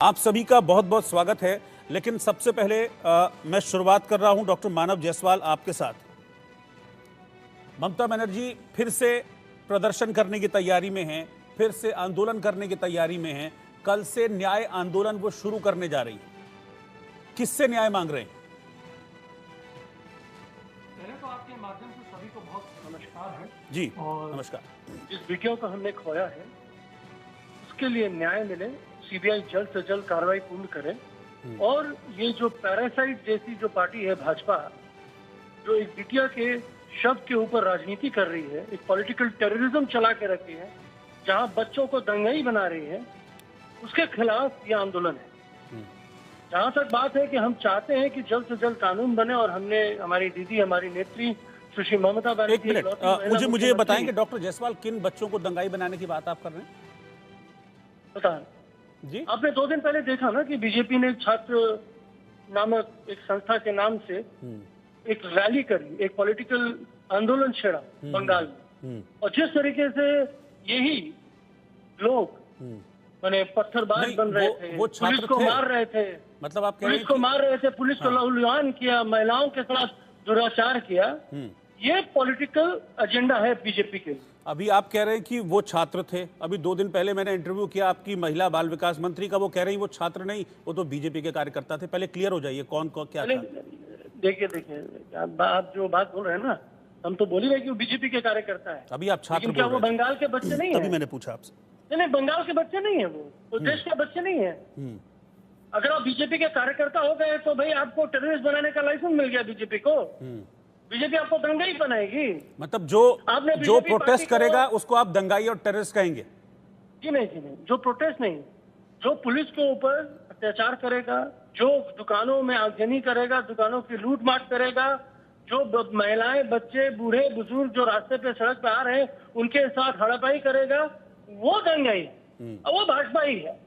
आप सभी का बहुत बहुत स्वागत है। लेकिन सबसे पहले मैं शुरुआत कर रहा हूं डॉक्टर मानव जायसवाल आपके साथ। ममता बनर्जी फिर से प्रदर्शन करने की तैयारी में हैं, फिर से आंदोलन करने की तैयारी में हैं। कल से न्याय आंदोलन वो शुरू करने जा रही है। किससे न्याय मांग रहे हैं? पहले तो आपके माध्यम से सभी को बहुत नमस्कार है जी और नमस्कार। जिस वीडियो को हमने खोया है उसके लिए न्याय मिले, सीबीआई जल्द से जल्द कार्रवाई पूर्ण करे और ये जो पैरासाइट जैसी जो पार्टी है भाजपा, जो एक बिटिया के शब्द के ऊपर राजनीति कर रही है, एक पॉलिटिकल टेररिज्म चला के रखी है, जहां बच्चों को दंगाई बना रही है, उसके खिलाफ ये आंदोलन है। जहां तक बात है कि हम चाहते हैं कि जल्द से जल्द कानून बने और हमने हमारी दीदी, हमारी नेत्री सुश्री ममता एक बनर्जी मिनट, मुझे बताएंगे डॉक्टर जायसवाल, किन बच्चों को दंगाई बनाने की बात आप कर रहे हैं? पता जी, आपने 2 दिन पहले देखा ना कि बीजेपी ने छात्र नामक एक संस्था के नाम से एक रैली करी, एक पॉलिटिकल आंदोलन छेड़ा बंगाल में, और जिस तरीके से यही लोग माने पत्थरबाज बन रहे थे, वो पुलिस को मार रहे थे, मतलब आप कह रहे पुलिस हैं को मार रहे थे, पुलिस को लहूलुहान किया, महिलाओं के साथ दुराचार किया, ये पॉलिटिकल एजेंडा है बीजेपी के लिए। अभी आप कह रहे हैं कि वो छात्र थे। अभी 2 दिन पहले मैंने इंटरव्यू किया आपकी महिला बाल विकास मंत्री का, वो कह रही वो छात्र नहीं, वो तो बीजेपी के कार्यकर्ता थे। पहले क्लियर हो जाइए कौन क्या था? देखिए आप जो बात बोल रहे हैं ना, हम तो बोल ही रहे कि वो बीजेपी के कार्यकर्ता है। अभी आप छात्र लेकिन क्या बोल वो रहे थे। बंगाल के बच्चे नहीं तभी है? मैंने पूछा आपसे। नहीं, बंगाल के बच्चे नहीं है, वो देश के बच्चे नहीं है। अगर आप बीजेपी के कार्यकर्ता हो गए तो भाई आपको टेररिस्ट बनाने का लाइसेंस मिल गया बीजेपी को। बीजेपी आपको दंगाई बनाएगी। मतलब जो प्रोटेस्ट करेगा उसको आप दंगाई और टेररिस्ट कहेंगे? जी नहीं, जो प्रोटेस्ट नहीं, जो पुलिस के ऊपर अत्याचार करेगा, जो दुकानों में आगजनी करेगा, दुकानों की लूट मार करेगा, जो महिलाएं, बच्चे, बूढ़े बुजुर्ग जो रास्ते पे सड़क पे आ रहे हैं उनके साथ हड़पाई करेगा, वो दंगाई, वो भाजपा ही है।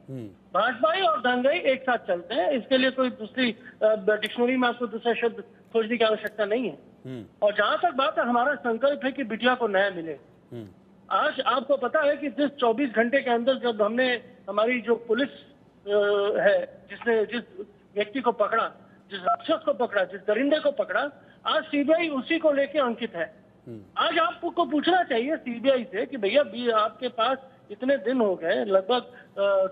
भाजपा ही और दंगाई एक साथ चलते हैं। इसके लिए कोई दूसरी डिक्शनरी में आपको दूसरा शब्द खोजने की आवश्यकता नहीं है। और जहां तक बात है, हमारा संकल्प है कि बिटिया को न्याय मिले। आज आपको पता है कि जिस 24 घंटे के अंदर जब हमने हमारी जो पुलिस है, जिसने जिस व्यक्ति को पकड़ा, जिस राक्षस को पकड़ा, जिस दरिंदे को पकड़ा, आज सीबीआई उसी को लेके अंकित है। आज आपको पूछना चाहिए सीबीआई से कि भैया आपके पास इतने दिन हो गए, लगभग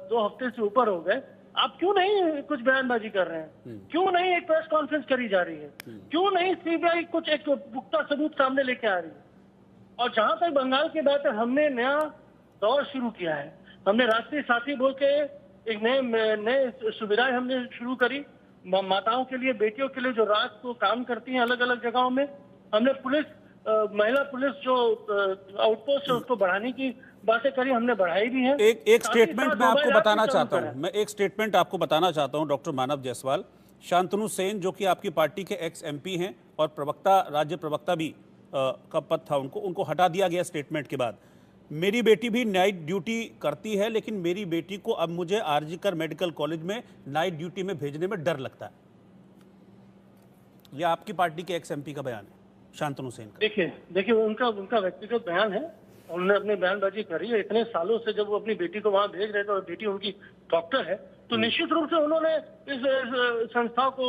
2 हफ्ते से ऊपर हो गए, आप क्यों नहीं कुछ बयानबाजी कर रहे हैं? क्यों नहीं एक प्रेस कॉन्फ्रेंस करी जा रही है? क्यों नहीं सीबीआई कुछ एक पुख्ता सबूत सामने लेके आ रही है? और जहां तक बंगाल की बात है, हमने नया दौर शुरू किया है। हमने राष्ट्रीय साथी बोल के एक नए सुविधाएं हमने शुरू करी माताओं के लिए, बेटियों के लिए जो रात को काम करती हैं अलग अलग जगहों में। हमने महिला पुलिस जो आउटपोस्ट है उसको बढ़ाने की बातें करी, हमने बढ़ाई भी है। एक स्टेटमेंट मैं आपको बताना चाहता हूं, मैं एक स्टेटमेंट आपको बताना चाहता हूं डॉक्टर मानव जायसवाल। शांतनु सेन जो कि आपकी पार्टी के एक्स एमपी हैं और प्रवक्ता, राज्य प्रवक्ता भी का पद था उनको हटा दिया गया स्टेटमेंट के बाद। मेरी बेटी भी नाइट ड्यूटी करती है, लेकिन मेरी बेटी को अब मुझे आरजीकर मेडिकल कॉलेज में नाइट ड्यूटी में भेजने में डर लगता है। यह आपकी पार्टी के एक्स एमपी का बयान है, शांतनु सेन का। देखिए उनका व्यक्तिगत बयान है, उन्होंने अपनी बयानबाजी करी है। इतने सालों से जब वो अपनी बेटी को वहां भेज रहे थे और बेटी उनकी डॉक्टर है, तो निश्चित रूप से उन्होंने इस संस्था को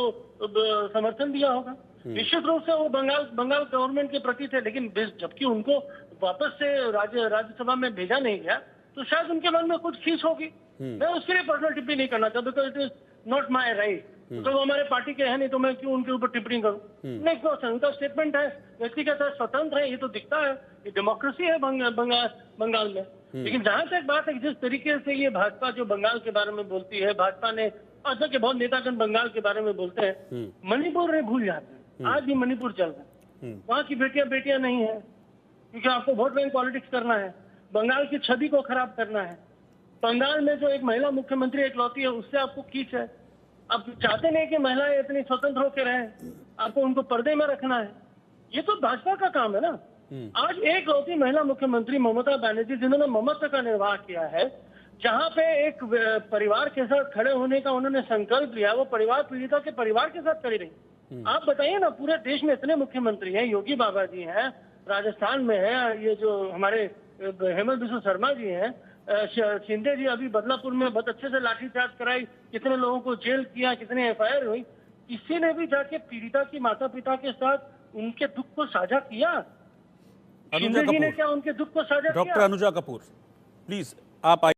समर्थन दिया होगा। निश्चित रूप से वो बंगाल गवर्नमेंट के प्रति थे, लेकिन जबकि उनको वापस से राज्यसभा में भेजा नहीं गया, तो शायद उनके मन में कुछ खींच होगी। मैं उसके लिए पर्सनल टिप्पणी नहीं करना चाहता, because it is not my right. तो वो हमारे पार्टी के हैं नहीं, तो मैं क्यों उनके ऊपर टिप्पणी करूं? नहीं, उनका स्टेटमेंट है, व्यक्तिगत है, स्वतंत्र है, ये तो दिखता है, ये डेमोक्रेसी है बंगाल में। लेकिन जहां तक बात है जिस तरीके से ये भाजपा जो बंगाल के बारे में बोलती है, भाजपा ने आज के बहुत नेतागण बंगाल के बारे में बोलते हैं, मणिपुर में भूल जाते हैं। आज भी मणिपुर चल रहा है, वहां की बेटियां नहीं है, क्योंकि आपको वोट बैंक पॉलिटिक्स करना है, बंगाल की छवि को खराब करना है। बंगाल में जो एक महिला मुख्यमंत्री एकलौती है, उससे आपको खींच है। आप चाहते नहीं कि महिलाएं इतनी स्वतंत्र होकर रहें, आपको उनको पर्दे में रखना है। ये तो भाजपा का काम है ना। आज एक लौती महिला मुख्यमंत्री ममता बनर्जी, जिन्होंने ममता का निर्वाह किया है, जहां पे एक परिवार के साथ खड़े होने का उन्होंने संकल्प लिया, वो परिवार पीड़िता के परिवार के साथ खड़ी रही। आप बताइए ना, पूरे देश में इतने मुख्यमंत्री हैं, योगी बाबा जी हैं, राजस्थान में है, ये जो हमारे हेमंत बिस्वा शर्मा जी हैं, शिंदे जी अभी बदलापुर में बहुत अच्छे से लाठीचार्ज कराई, कितने लोगों को जेल किया, कितने एफआईआर हुई, किसी ने भी जाके पीड़िता की माता पिता के साथ उनके दुख को साझा किया? अनुजा शिंदे जी ने कपूर, क्या उनके दुख को साझा डॉक्टर किया? अनुजा कपूर, प्लीज आप